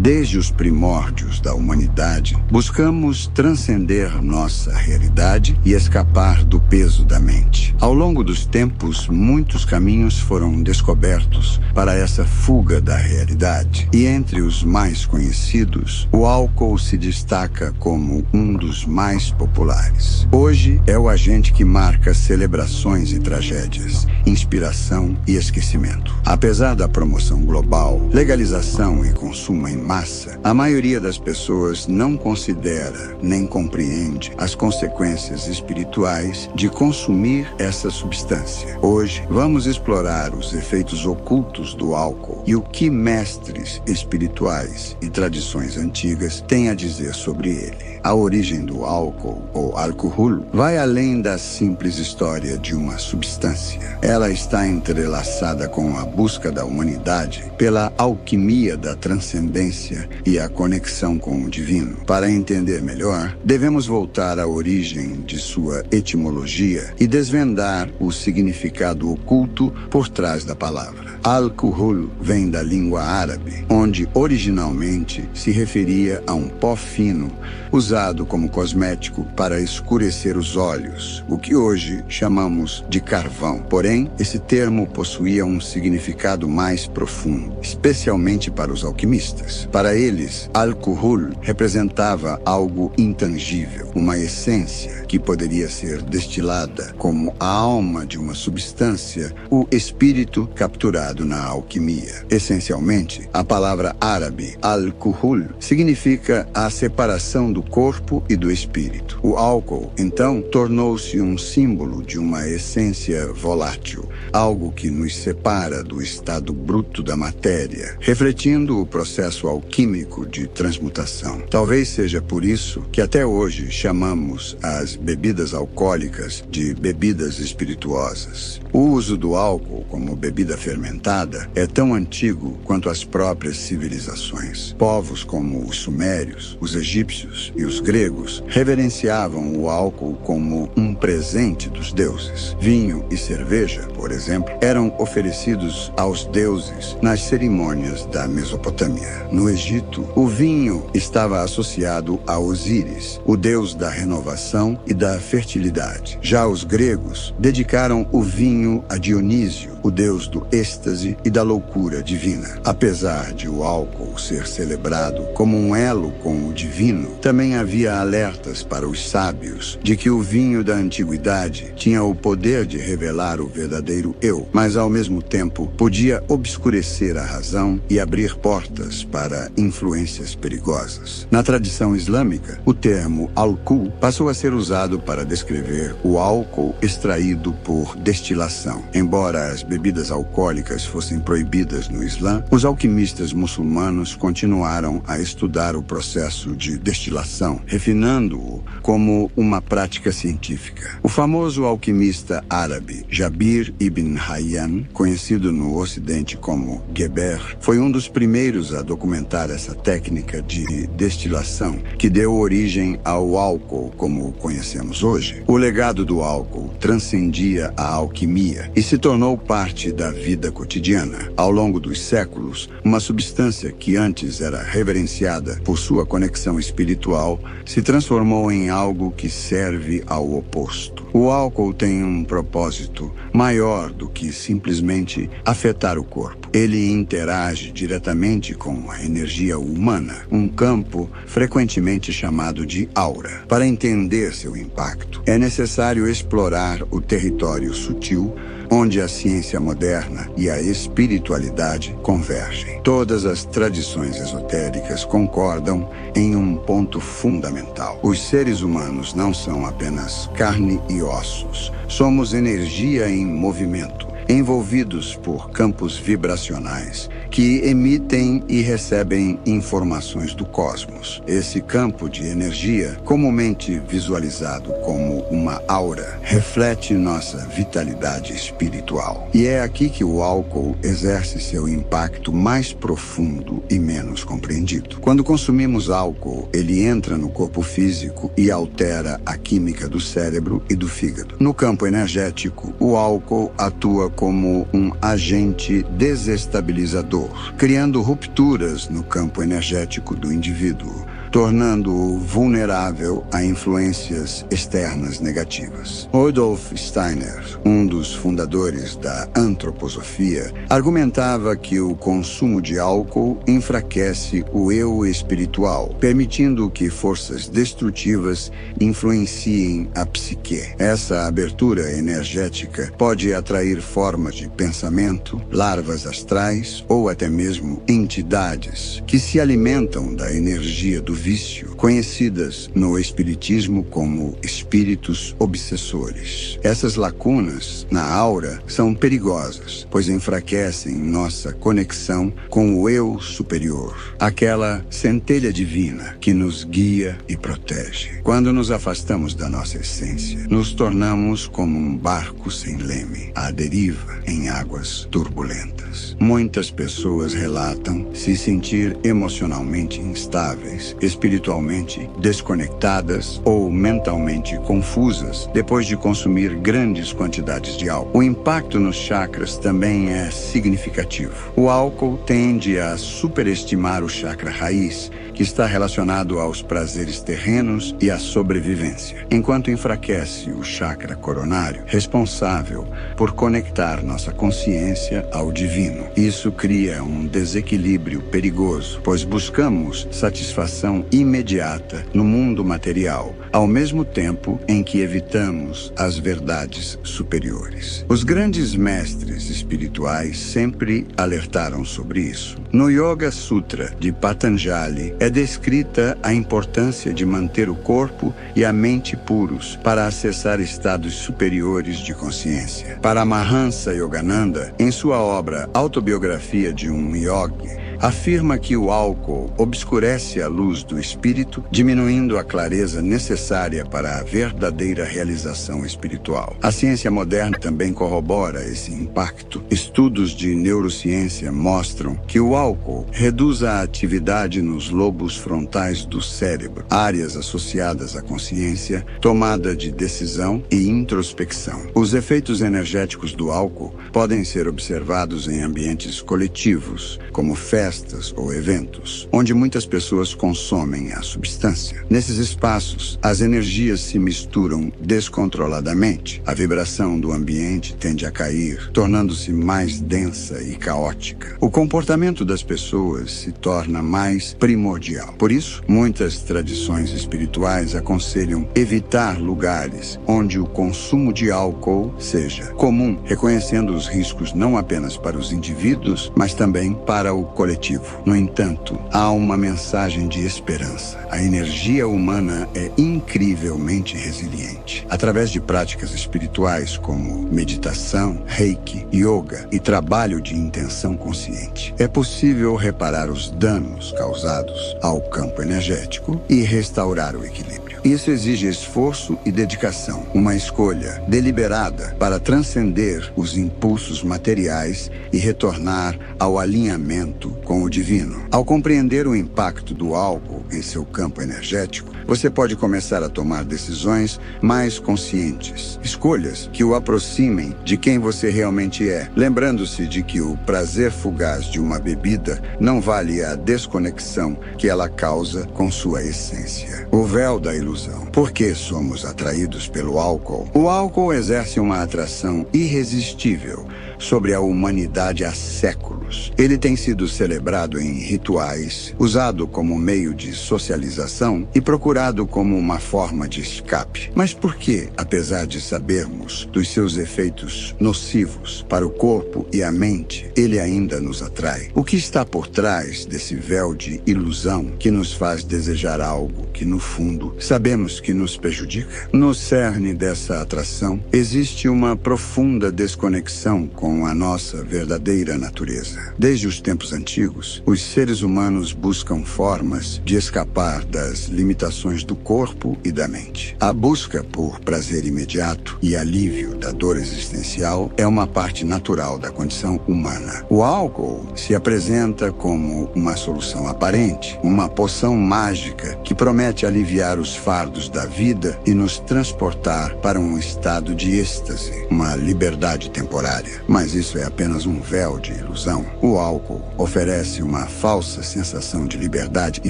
Desde os primórdios da humanidade, buscamos transcender nossa realidade e escapar do peso da mente. Ao longo dos tempos, muitos caminhos foram descobertos para essa fuga da realidade. E entre os mais conhecidos, o álcool se destaca como um dos mais populares. Hoje é o agente que marca celebrações e tragédias, inspiração e esquecimento. Apesar da promoção global, legalização e consumo em massa, a maioria das pessoas não considera nem compreende as consequências espirituais de consumir essa substância. Hoje, vamos explorar os efeitos ocultos do álcool e o que mestres espirituais e tradições antigas têm a dizer sobre ele. A origem do álcool, ou álcool, vai além da simples história de uma substância. Ela está entrelaçada com a busca da humanidade pela alquimia da transcendência e a conexão com o divino. Para entender melhor, devemos voltar à origem de sua etimologia e desvendar o significado oculto por trás da palavra. Alcohol vem da língua árabe, onde originalmente se referia a um pó fino usado como cosmético para escurecer os olhos, o que hoje chamamos de carvão. Porém, esse termo possuía um significado mais profundo, especialmente para os alquimistas. Para eles, alcohol representava algo intangível, uma essência que poderia ser destilada como a alma de uma substância, o espírito capturado na alquimia. Essencialmente, a palavra árabe, alcohol, significa a separação do corpo e do espírito. O álcool, então, tornou-se um símbolo de uma essência volátil, algo que nos separa do estado bruto da matéria, refletindo o processo alquímico de transmutação. Talvez seja por isso que até hoje chamamos as bebidas alcoólicas de bebidas espirituosas. O uso do álcool como bebida fermentada é tão antigo quanto as próprias civilizações. Povos como os sumérios, os egípcios e os gregos reverenciavam o álcool como um presente dos deuses. Vinho e cerveja, por exemplo, eram oferecidos aos deuses nas cerimônias da Mesopotâmia. No Egito, o vinho estava associado a Osíris, o deus da renovação e da fertilidade. Já os gregos dedicaram o vinho a Dionísio, o deus do êxtase e da loucura divina. Apesar de o álcool ser celebrado como um elo com o divino, também havia alertas para os sábios de que o vinho da antiguidade tinha o poder de revelar o verdadeiro eu, mas ao mesmo tempo podia obscurecer a razão e abrir portas para influências perigosas. Na tradição islâmica, o termo alcool passou a ser usado para descrever o álcool extraído por destilação. Embora as bebidas alcoólicas fossem proibidas no Islã, os alquimistas muçulmanos continuaram a estudar o processo de destilação, refinando-o como uma prática científica. O famoso alquimista árabe Jabir ibn Hayyan, conhecido no Ocidente como Geber, foi um dos primeiros a documentar essa técnica de destilação que deu origem ao álcool como o conhecemos hoje. O legado do álcool transcendia a alquimia e se tornou parte da vida cotidiana. Ao longo dos séculos, uma substância que antes era reverenciada por sua conexão espiritual se transformou em algo que serve ao oposto. O álcool tem um propósito maior do que simplesmente afetar o corpo. Ele interage diretamente com a energia humana, um campo frequentemente chamado de aura. Para entender seu impacto, é necessário explorar o território sutil, onde a ciência moderna e a espiritualidade convergem. Todas as tradições esotéricas concordam em um ponto fundamental. Os seres humanos não são apenas carne e ossos. Somos energia em movimento, envolvidos por campos vibracionais que emitem e recebem informações do cosmos. Esse campo de energia, comumente visualizado como uma aura, reflete nossa vitalidade espiritual. E é aqui que o álcool exerce seu impacto mais profundo e menos compreendido. Quando consumimos álcool, ele entra no corpo físico e altera a química do cérebro e do fígado. No campo energético, o álcool atua como um agente desestabilizador, criando rupturas no campo energético do indivíduo, tornando-o vulnerável a influências externas negativas. Rudolf Steiner, um dos fundadores da antroposofia, argumentava que o consumo de álcool enfraquece o eu espiritual, permitindo que forças destrutivas influenciem a psique. Essa abertura energética pode atrair formas de pensamento, larvas astrais ou até mesmo entidades que se alimentam da energia do vício, conhecidas no espiritismo como espíritos obsessores. Essas lacunas na aura são perigosas, pois enfraquecem nossa conexão com o eu superior, aquela centelha divina que nos guia e protege. Quando nos afastamos da nossa essência, nos tornamos como um barco sem leme, à deriva em águas turbulentas. Muitas pessoas relatam se sentir emocionalmente instáveis, espiritualmente desconectadas ou mentalmente confusas depois de consumir grandes quantidades de álcool. O impacto nos chakras também é significativo. O álcool tende a superestimar o chakra raiz, que está relacionado aos prazeres terrenos e à sobrevivência, enquanto enfraquece o chakra coronário, responsável por conectar nossa consciência ao divino. Isso cria um desequilíbrio perigoso, pois buscamos satisfação imediata no mundo material, ao mesmo tempo em que evitamos as verdades superiores. Os grandes mestres espirituais sempre alertaram sobre isso. No Yoga Sutra de Patanjali é descrita a importância de manter o corpo e a mente puros para acessar estados superiores de consciência. Paramahansa Yogananda, em sua obra Autobiografia de um Yogi, afirma que o álcool obscurece a luz do espírito, diminuindo a clareza necessária para a verdadeira realização espiritual. A ciência moderna também corrobora esse impacto. Estudos de neurociência mostram que o álcool reduz a atividade nos lobos frontais do cérebro, áreas associadas à consciência, tomada de decisão e introspecção. Os efeitos energéticos do álcool podem ser observados em ambientes coletivos, como festas ou eventos, onde muitas pessoas consomem a substância. Nesses espaços, as energias se misturam descontroladamente. A vibração do ambiente tende a cair, tornando-se mais densa e caótica. O comportamento das pessoas se torna mais primordial. Por isso, muitas tradições espirituais aconselham evitar lugares onde o consumo de álcool seja comum, reconhecendo os riscos não apenas para os indivíduos, mas também para o coletivo. No entanto, há uma mensagem de esperança. A energia humana é incrivelmente resiliente. Através de práticas espirituais como meditação, reiki, yoga e trabalho de intenção consciente, é possível reparar os danos causados ao campo energético e restaurar o equilíbrio. Isso exige esforço e dedicação, uma escolha deliberada para transcender os impulsos materiais e retornar ao alinhamento com o divino. Ao compreender o impacto do álcool em seu campo energético, você pode começar a tomar decisões mais conscientes, escolhas que o aproximem de quem você realmente é, lembrando-se de que o prazer fugaz de uma bebida não vale a desconexão que ela causa com sua essência. O véu da ilusão. Por que somos atraídos pelo álcool? O álcool exerce uma atração irresistível sobre a humanidade há séculos. Ele tem sido celebrado em rituais, usado como meio de socialização e procurado como uma forma de escape. Mas por que, apesar de sabermos dos seus efeitos nocivos para o corpo e a mente, ele ainda nos atrai? O que está por trás desse véu de ilusão que nos faz desejar algo que, no fundo, sabemos que nos prejudica? No cerne dessa atração, existe uma profunda desconexão com a nossa verdadeira natureza. Desde os tempos antigos, os seres humanos buscam formas de escapar das limitações do corpo e da mente. A busca por prazer imediato e alívio da dor existencial é uma parte natural da condição humana. O álcool se apresenta como uma solução aparente, uma poção mágica que promete aliviar os fardos da vida e nos transportar para um estado de êxtase, uma liberdade temporária. Mas isso é apenas um véu de ilusão. O álcool oferece uma falsa sensação de liberdade e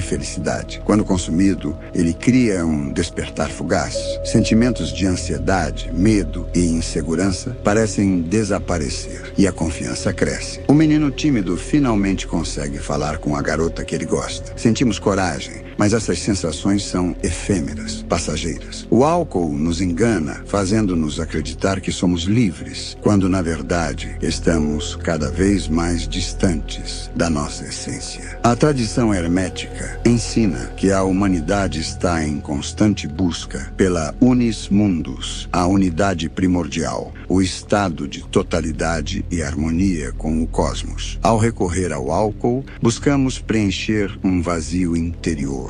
felicidade. Quando consumido, ele cria um despertar fugaz. Sentimentos de ansiedade, medo e insegurança parecem desaparecer e a confiança cresce. O menino tímido finalmente consegue falar com a garota que ele gosta. Sentimos coragem, mas essas sensações são efêmeras, passageiras. O álcool nos engana, fazendo-nos acreditar que somos livres, quando na verdade estamos cada vez mais distantes da nossa essência. A tradição hermética ensina que a humanidade está em constante busca pela unis mundus, a unidade primordial, o estado de totalidade e harmonia com o cosmos. Ao recorrer ao álcool, buscamos preencher um vazio interior.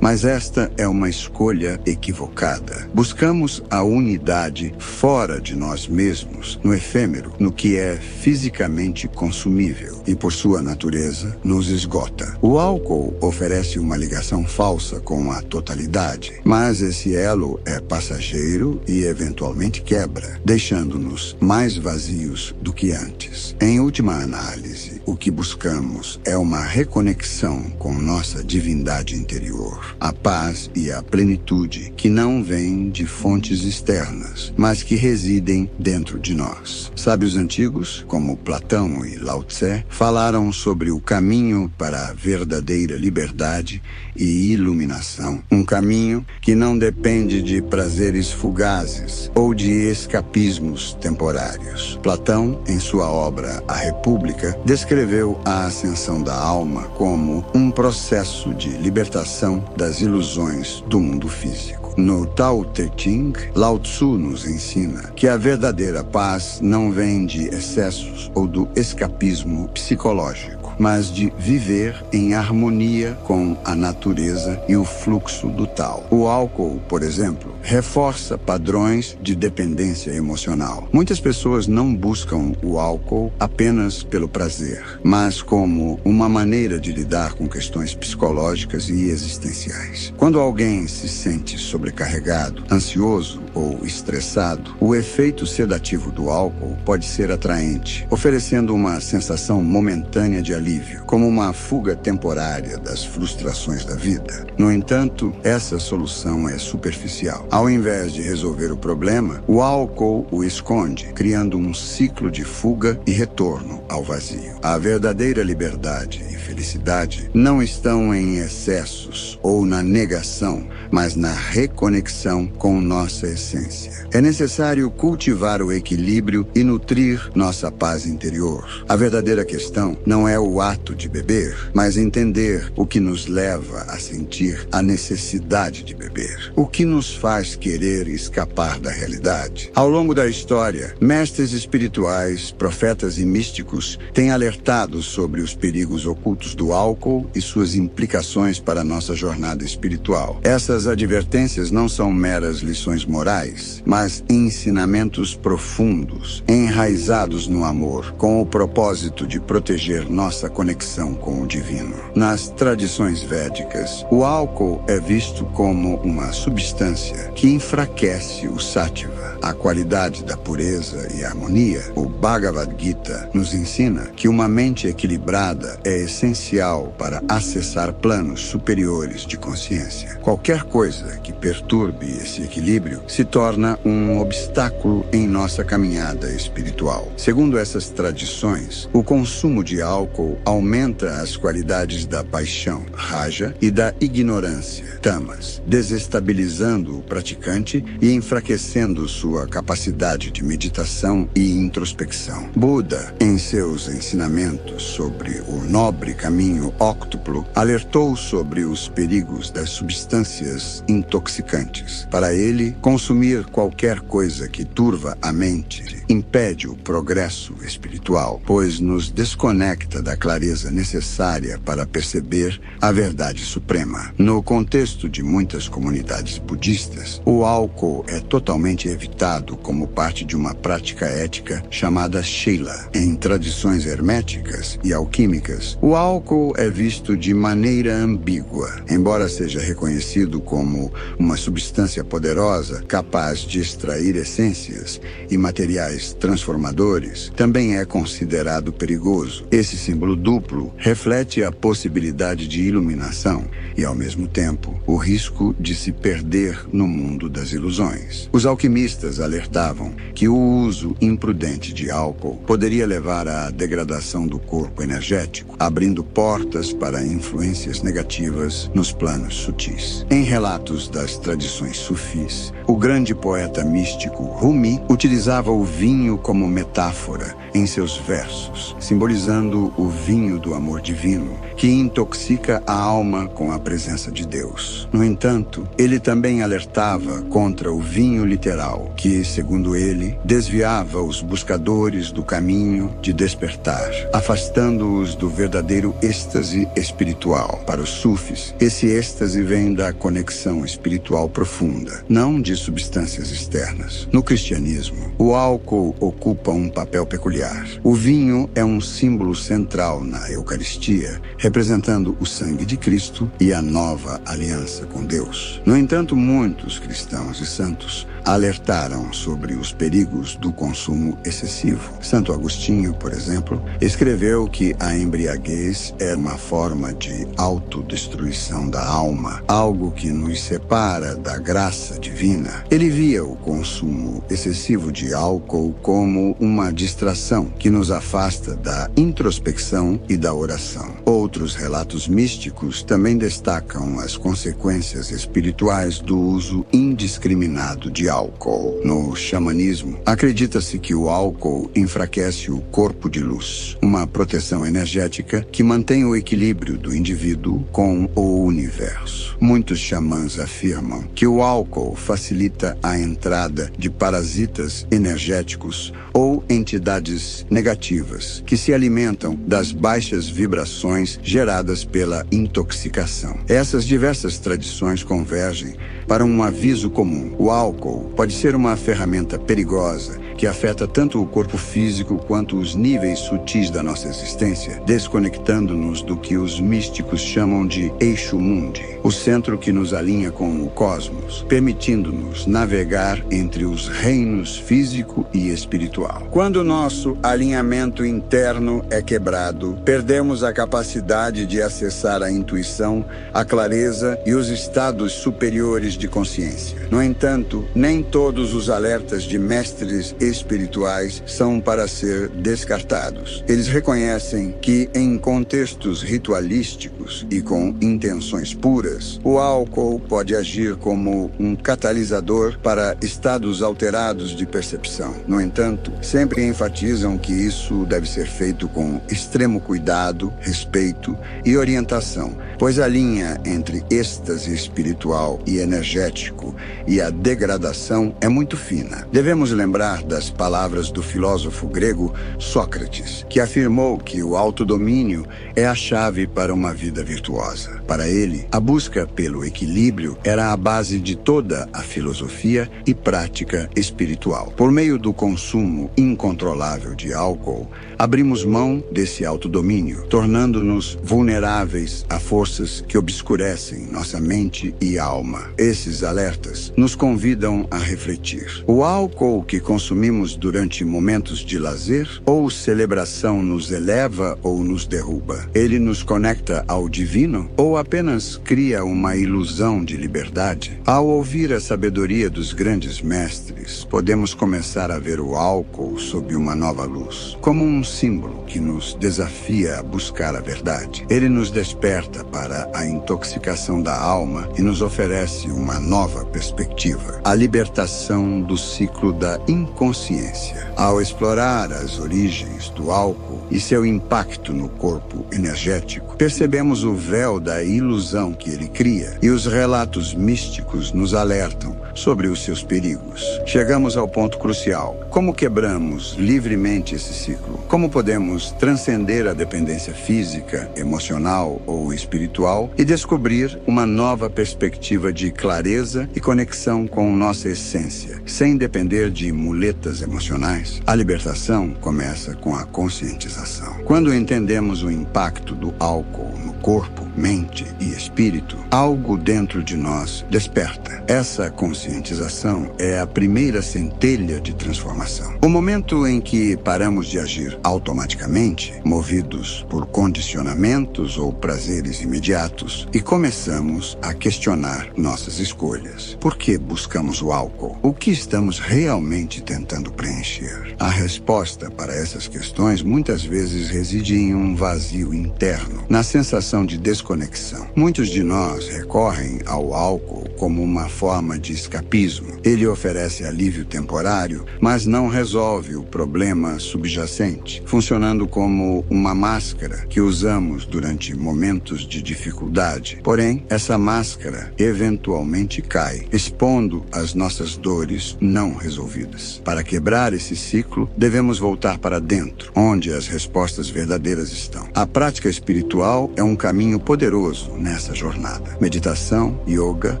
Mas esta é uma escolha equivocada. Buscamos a unidade fora de nós mesmos, no efêmero, no que é fisicamente consumível e, por sua natureza, nos esgota. O álcool oferece uma ligação falsa com a totalidade, mas esse elo é passageiro e eventualmente quebra, deixando-nos mais vazios do que antes. Em última análise, o que buscamos é uma reconexão com nossa divindade interior. A paz e a plenitude que não vêm de fontes externas, mas que residem dentro de nós. Sábios antigos, como Platão e Lao Tse, falaram sobre o caminho para a verdadeira liberdade e iluminação. Um caminho que não depende de prazeres fugazes ou de escapismos temporários. Platão, em sua obra A República, descreveu a ascensão da alma como um processo de libertação das ilusões do mundo físico. No Tao Te Ching, Lao Tzu nos ensina que a verdadeira paz não vem de excessos ou do escapismo psicológico, mas de viver em harmonia com a natureza e o fluxo do Tao. O álcool, por exemplo, reforça padrões de dependência emocional. Muitas pessoas não buscam o álcool apenas pelo prazer, mas como uma maneira de lidar com questões psicológicas e existenciais. Quando alguém se sente sobrecarregado, ansioso ou estressado, o efeito sedativo do álcool pode ser atraente, oferecendo uma sensação momentânea de alívio, como uma fuga temporária das frustrações da vida. No entanto, essa solução é superficial. Ao invés de resolver o problema, o álcool o esconde, criando um ciclo de fuga e retorno ao vazio. A verdadeira liberdade e felicidade não estão em excessos ou na negação, mas na reconexão com nossa essência. É necessário cultivar o equilíbrio e nutrir nossa paz interior. A verdadeira questão não é o ato de beber, mas entender o que nos leva a sentir a necessidade de beber. O que nos faz querer escapar da realidade. Ao longo da história, mestres espirituais, profetas e místicos têm alertado sobre os perigos ocultos do álcool e suas implicações para a nossa jornada espiritual. Essas advertências não são meras lições morais, mas ensinamentos profundos, enraizados no amor, com o propósito de proteger nossa conexão com o divino. Nas tradições védicas, o álcool é visto como uma substância que enfraquece o sátiva, a qualidade da pureza e harmonia. O Bhagavad Gita nos ensina que uma mente equilibrada é essencial para acessar planos superiores de consciência. Qualquer coisa que perturbe esse equilíbrio se torna um obstáculo em nossa caminhada espiritual. Segundo essas tradições, o consumo de álcool aumenta as qualidades da paixão, raja, e da ignorância, tamas, desestabilizando o praticante e enfraquecendo sua capacidade de meditação e introspecção. Buda, em seus ensinamentos sobre o nobre caminho óctuplo, alertou sobre os perigos das substâncias intoxicantes. Para ele, consumir qualquer coisa que turva a mente impede o progresso espiritual, pois nos desconecta da clareza necessária para perceber a verdade suprema. No contexto de muitas comunidades budistas, o álcool é totalmente evitado como parte de uma prática ética chamada Sheila. Em tradições herméticas e alquímicas, o álcool é visto de maneira ambígua. Embora seja reconhecido como uma substância poderosa capaz de extrair essências e materiais transformadores, também é considerado perigoso. Esse símbolo duplo reflete a possibilidade de iluminação e, ao mesmo tempo, o risco de se perder no mundo das ilusões. Os alquimistas alertavam que o uso imprudente de álcool poderia levar à degradação do corpo energético, abrindo portas para influências negativas nos planos sutis. Em relatos das tradições sufis, o grande poeta místico Rumi utilizava o vinho como metáfora em seus versos, simbolizando o vinho do amor divino, que intoxica a alma com a presença de Deus. No entanto, ele também alertava contra o vinho literal, que, segundo ele, desviava os buscadores do caminho de despertar, afastando-os do verdadeiro êxtase espiritual. Para os sufis, esse êxtase vem da conexão espiritual profunda, não de substâncias externas. No cristianismo, o álcool ocupa um papel peculiar. O vinho é um símbolo central na Eucaristia, representando o sangue de Cristo e a nova aliança com Deus. No entanto, muitos cristãos e santos alertaram sobre os perigos do consumo excessivo. Santo Agostinho, por exemplo, escreveu que a embriaguez é uma forma de autodestruição da alma, algo que nos separa da graça divina. Ele via o consumo excessivo de álcool como uma distração que nos afasta da introspecção e da oração. Outros relatos místicos também destacam as consequências espirituais do uso indiscriminado de álcool. No xamanismo, acredita-se que o álcool enfraquece o corpo de luz, uma proteção energética que mantém o equilíbrio do indivíduo com o universo. Muitos xamãs afirmam que o álcool facilita a entrada de parasitas energéticos ou entidades negativas que se alimentam das baixas vibrações geradas pela intoxicação. Essas diversas tradições convergem para um aviso comum. O álcool pode ser uma ferramenta perigosa que afeta tanto o corpo físico quanto os níveis sutis da nossa existência, desconectando-nos do que os místicos chamam de eixo mundi, o centro que nos alinha com o cosmos, permitindo-nos navegar entre os reinos físico e espiritual. Quando nosso alinhamento interno é quebrado, perdemos a capacidade de acessar a intuição, a clareza e os estados superiores de consciência. No entanto, nem todos os alertas de mestres espirituais são para ser descartados. Eles reconhecem que, em contextos ritualísticos e com intenções puras, o álcool pode agir como um catalisador para estados alterados de percepção. No entanto, sempre enfatizam que isso deve ser feito com extremo cuidado, respeito e orientação, pois a linha entre êxtase espiritual e energético e a degradação é muito fina. Devemos lembrar das palavras do filósofo grego Sócrates, que afirmou que o autodomínio é a chave para uma vida virtuosa. Para ele, a busca pelo equilíbrio era a base de toda a filosofia e prática espiritual. Por meio do consumo incontrolável de álcool, abrimos mão desse autodomínio, tornando-nos vulneráveis a forças que obscurecem nossa mente e alma. Esses alertas nos convidam a refletir. O álcool que consumimos durante momentos de lazer ou celebração nos eleva ou nos derruba? Ele nos conecta ao divino ou apenas cria uma ilusão de liberdade? Ao ouvir a sabedoria dos grandes mestres, podemos começar a ver o álcool sob uma nova luz, como um símbolo que nos desafia a buscar a verdade. Ele nos desperta para a intoxicação da alma e nos oferece uma nova perspectiva, a libertação do ciclo da inconsciência. Ao explorar as origens do álcool e seu impacto no corpo energético, percebemos o véu da ilusão que ele cria, e os relatos místicos nos alertam sobre os seus perigos. Chegamos ao ponto crucial. Como quebramos livremente esse ciclo? Como podemos transcender a dependência física, emocional ou espiritual e descobrir uma nova perspectiva de clareza e conexão com nossa essência, sem depender de muletas emocionais? A libertação começa com a conscientização. Quando entendemos o impacto do álcool no corpo, mente e espírito, algo dentro de nós desperta. Essa conscientização é a primeira centelha de transformação. O momento em que paramos de agir automaticamente, movidos por condicionamentos ou prazeres imediatos, e começamos a questionar nossas escolhas. Por que buscamos o álcool? O que estamos realmente tentando preencher? A resposta para essas questões muitas vezes reside em um vazio interno, na sensação de desconexão. Muitos de nós recorrem ao álcool como uma forma de escapismo. Ele oferece alívio temporário, mas não resolve o problema subjacente, funcionando como uma máscara que usamos durante momentos de dificuldade. Porém, essa máscara eventualmente cai, expondo as nossas dores não resolvidas. Para quebrar esse ciclo, devemos voltar para dentro, onde as respostas verdadeiras estão. A prática espiritual é um caminho poderoso nessa jornada. Meditação, yoga,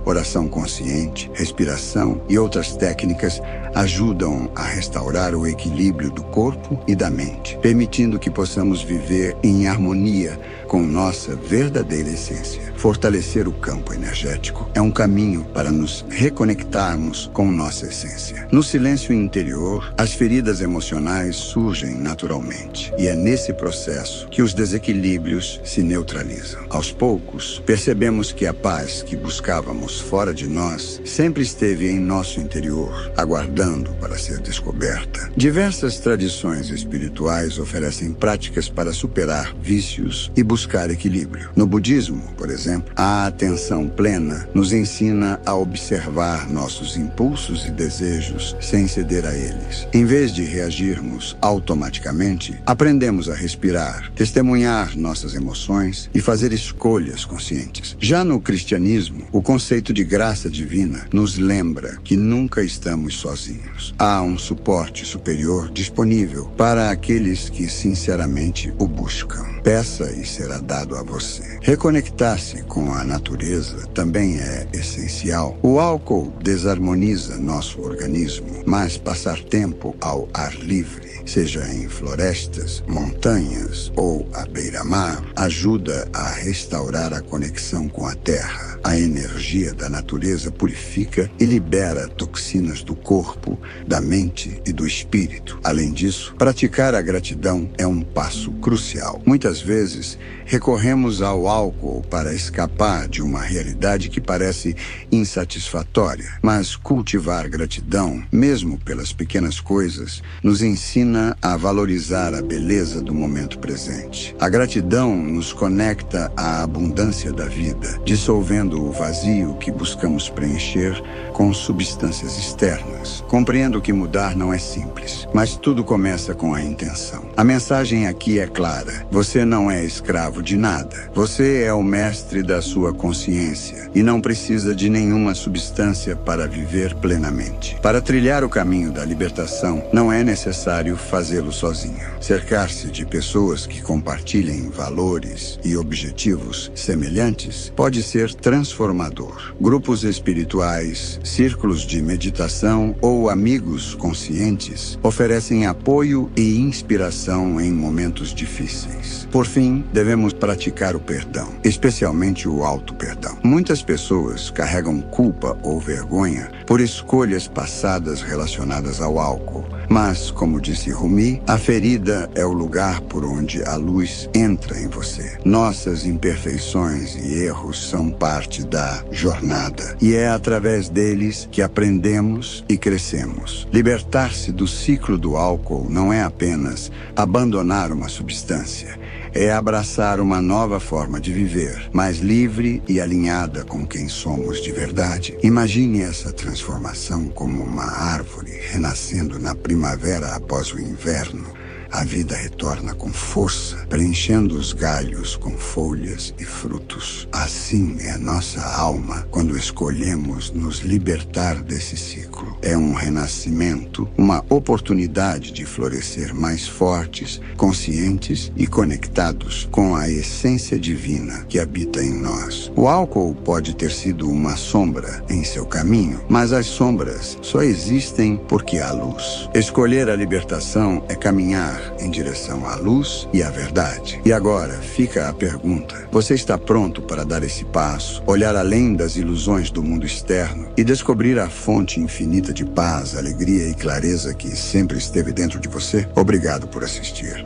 oração consciente, respiração e outras técnicas ajudam a restaurar o equilíbrio do corpo e da mente, permitindo que possamos viver em harmonia com nossa verdadeira essência. Fortalecer o campo energético é um caminho para nos reconectarmos com nossa essência. No silêncio interior, as feridas emocionais surgem naturalmente, e é nesse processo que os desequilíbrios se neutralizam. Aos poucos, percebemos que a paz que buscávamos fora de nós sempre esteve em nosso interior, aguardando para ser descoberta. Diversas tradições espirituais oferecem práticas para superar vícios e buscar equilíbrio. No budismo, por exemplo, a atenção plena nos ensina a observar nossos impulsos e desejos sem ceder a eles. Em vez de reagirmos automaticamente, aprendemos a respirar, testemunhar nossas emoções e fazer escolhas conscientes. Já no cristianismo, o conceito de graça divina nos lembra que nunca estamos sozinhos. Há um suporte superior disponível para aqueles que sinceramente o buscam. Peça e será dado a você. Reconectar-se com a natureza também é essencial. O álcool desarmoniza nosso organismo, mas passar tempo ao ar livre, seja em florestas, montanhas ou à beira-mar, ajuda a restaurar a conexão com a terra. A energia da natureza purifica e libera toxinas do corpo, da mente e do espírito. Além disso, praticar a gratidão é um passo crucial. Muitas vezes, recorremos ao álcool para escapar de uma realidade que parece insatisfatória. Mas cultivar gratidão, mesmo pelas pequenas coisas, nos ensina a valorizar a beleza do momento presente. A gratidão nos conecta à abundância da vida, dissolvendo o vazio que buscamos preencher com substâncias externas. Compreendo que mudar não é simples, mas tudo começa com a intenção. A mensagem aqui é clara: você não é escravo de nada. Você é o mestre da sua consciência e não precisa de nenhuma substância para viver plenamente. Para trilhar o caminho da libertação, não é necessário fazê-lo sozinho. Cercar-se de pessoas que compartilhem valores e objetivos semelhantes pode ser transformador. Grupos espirituais, círculos de meditação ou amigos conscientes oferecem apoio e inspiração em momentos difíceis. Por fim, devemos praticar o perdão, especialmente o auto-perdão. Muitas pessoas carregam culpa ou vergonha por escolhas passadas relacionadas ao álcool. Mas, como disse Rumi, a ferida é o lugar por onde a luz entra em você. Nossas imperfeições e erros são parte da jornada, e é através deles que aprendemos e crescemos. Libertar-se do ciclo do álcool não é apenas abandonar uma substância, é abraçar uma nova forma de viver, mais livre e alinhada com quem somos de verdade. Imagine essa transformação como uma árvore renascendo na primavera após o inverno, a vida retorna com força, preenchendo os galhos com folhas e frutos. Assim é nossa alma quando escolhemos nos libertar desse ciclo. É um renascimento, uma oportunidade de florescer mais fortes, conscientes e conectados com a essência divina que habita em nós. O álcool pode ter sido uma sombra em seu caminho, mas as sombras só existem porque há luz. Escolher a libertação é caminhar em direção à luz e à verdade. E agora fica a pergunta: você está pronto para dar esse passo, olhar além das ilusões do mundo externo e descobrir a fonte infinita de paz, alegria e clareza que sempre esteve dentro de você? Obrigado por assistir.